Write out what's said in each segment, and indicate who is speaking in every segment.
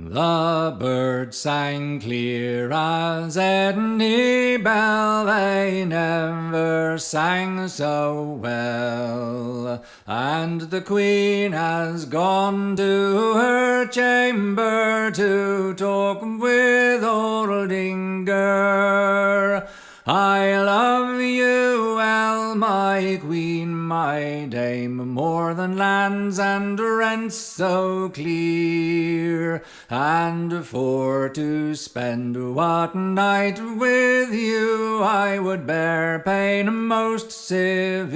Speaker 1: The birds sang clear as any bell, they never sang so well. And the Queen has gone to her chamber to talk with Aldingar. I love you well, my queen, my dame, more than lands and rents so clear. And for to spend what night with you, I would bear pain most severe.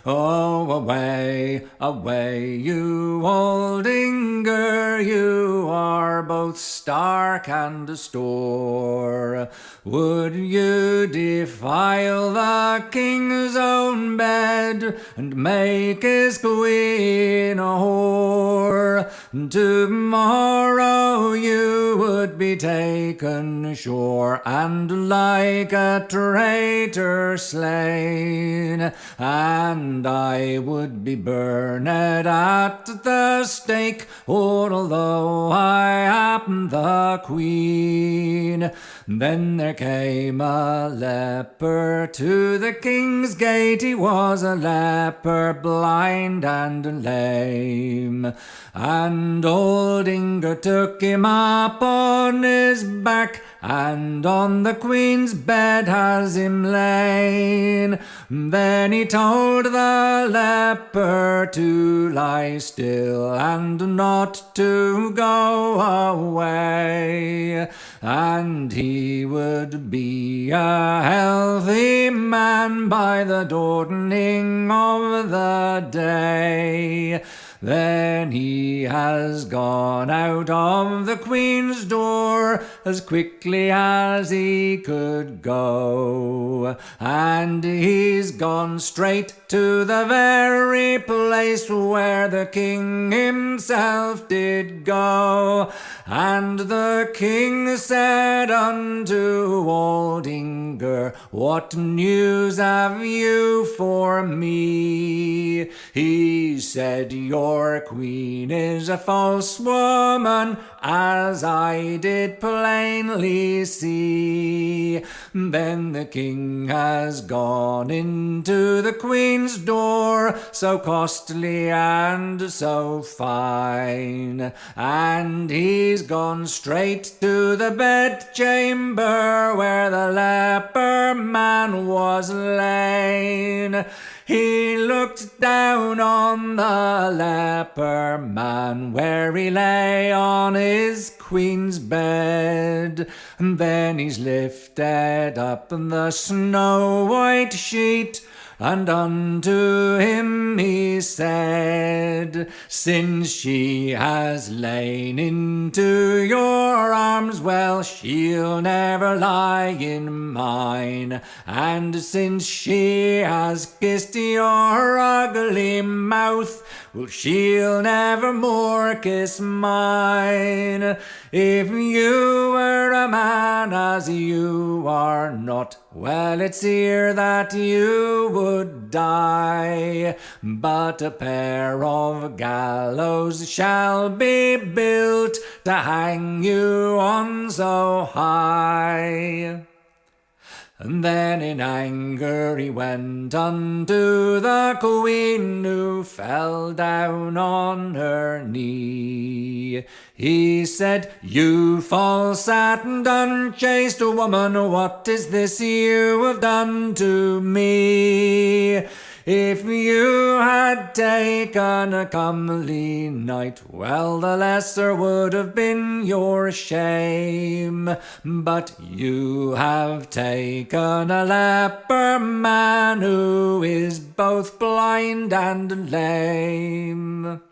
Speaker 1: Oh, away, away, you Aldingar, you are both stark and stoor. Would you defile the king's own bed and make his queen a whore? Tomorrow you would be taken ashore and like a traitor slain, and I would be burned at the stake, although I am the queen. Then there came a leper to the king's gate. He was a leper, blind and lame, and Aldingar took him up on his back, and on the queen's bed has him lain. Then he told the leper to lie still and not to go away, and he would be a healthy man by the dawning of the day. Then he has gone out of the queen's door as quickly as he could go, and he's gone straight to the very place where the king himself did go. And the king said unto Aldingar, what news have you for me? He said, your queen is a false woman, as I did plainly see. Then the king has gone into the queen's door, so costly and so fine, and he's gone straight to the bedchamber where the leper man was lain. He looked down on the leper man where he lay on his queen's bed, and then he's lifted up the snow-white sheet, and unto him he said, since she has lain into your arms, well, she'll never lie in mine, and since she has kissed your ugly mouth, well, she'll never more kiss mine. If you were a man as you are not, well, it's here that you would die, but a pair of gallows shall be built to hang you on so high. And then in anger he went unto the queen, who fell down on her knee. He said, you false and unchaste woman, what is this you have done to me? If you had taken a comely knight, well, the lesser would have been your shame. But you have taken a leper man who is both blind and lame.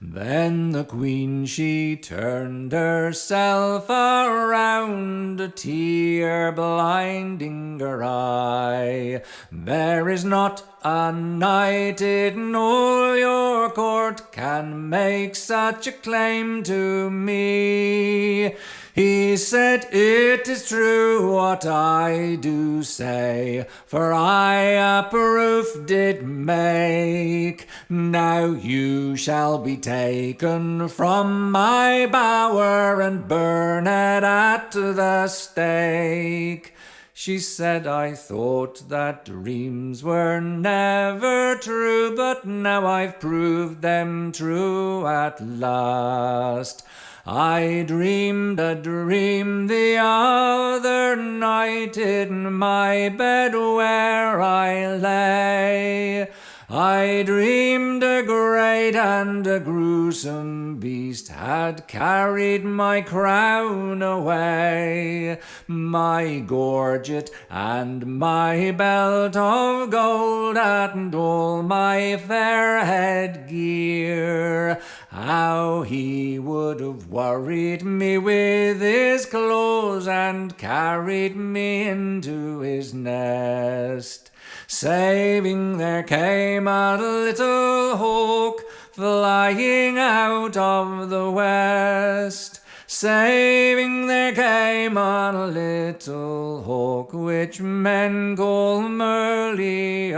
Speaker 1: Then the queen she turned herself around, a tear blinding her eye. There is not a knight in all your court can make such a claim to me. He said, "It is true what I do say, for I a proof did make. Now you shall be taken from my bower and burned at the stake." She said, "I thought that dreams were never true, but now I've proved them true at last. I dreamed a dream the other night in my bed where I lay. I dreamed a great and a gruesome beast had carried my crown away, my gorget and my belt of gold and all my fair headgear. How he would have worried me with his claws and carried me into his nest. Saving there came a little hawk flying out of the west. Saving there came a little hawk which men call Merlion,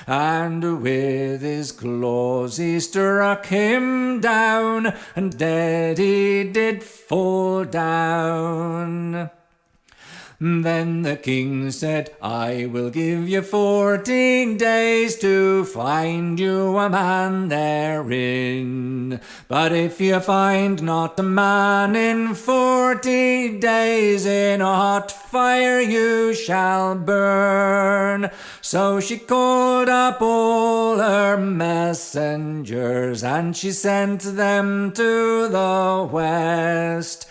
Speaker 1: and with his claws he struck him down, and dead he did fall down. Then the king said, "I will give you 14 days to find you a man therein. But if you find not a man in 40 days, in a hot fire you shall burn." So she called up all her messengers, and she sent them to the west.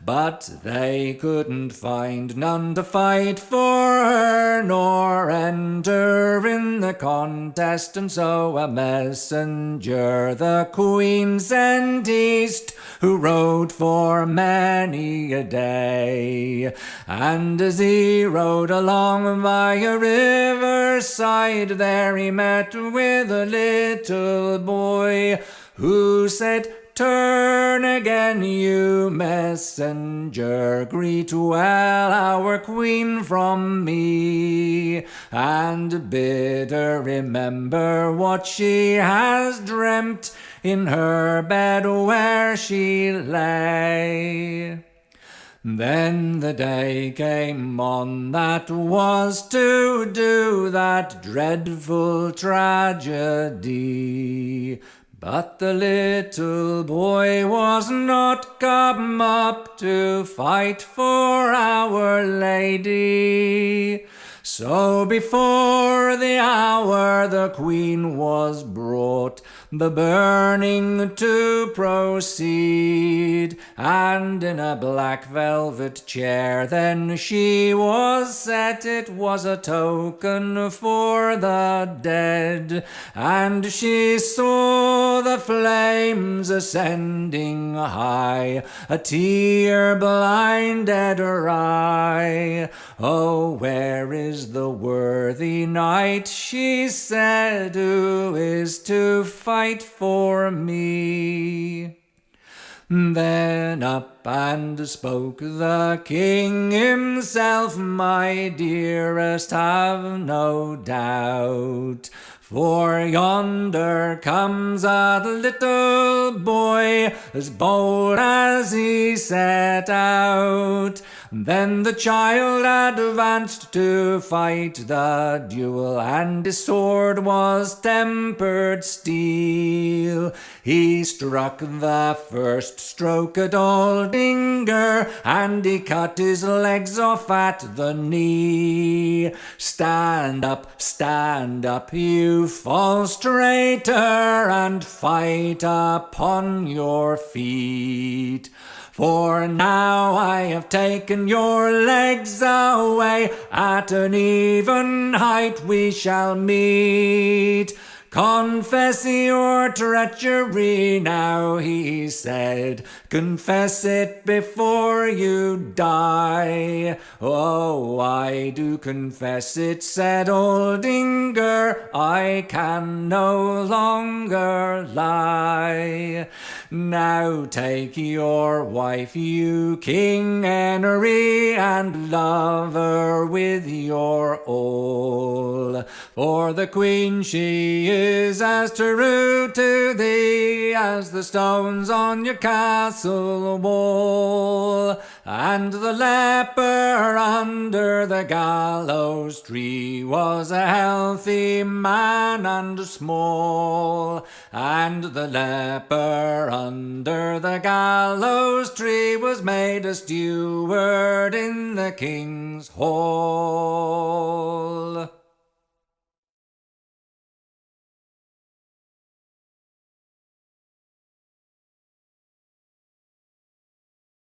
Speaker 1: But they couldn't find none to fight for her, nor enter in the contest, and so a messenger the queen sent east, who rode for many a day. And as he rode along by a riverside, there he met with a little boy, who said, "Turn again, you messenger, greet well our queen from me, and bid her remember what she has dreamt in her bed where she lay." Then the day came on that was to do that dreadful tragedy. But the little boy was not come up to fight for Our Lady. So before the hour the queen was brought, the burning to proceed, and in a black velvet chair then she was set. It was a token for the dead, and she saw the flames ascending high, a tear blinded her eye. "Oh, where is the worthy knight," she said, "who is to fight for me?" Then up and spoke the king himself, "My dearest, have no doubt, for yonder comes a little boy, as bold as he set out." Then the child advanced to fight the duel, and his sword was tempered steel. He struck the first stroke at Aldingar, and he cut his legs off at the knee. Stand up, you false traitor, and fight upon your feet. For now I have taken your legs away, at an even height we shall meet. Confess your treachery now, he said, confess it before you die. Oh, I do confess it, said Aldingar, I can no longer lie. Now take your wife, you King Henry, and love her with your all. For the Queen, she is as true to thee as the stones on your castle wall. And the leper under the gallows tree was a healthy man and small. And the leper under the gallows tree was made a steward in the king's hall.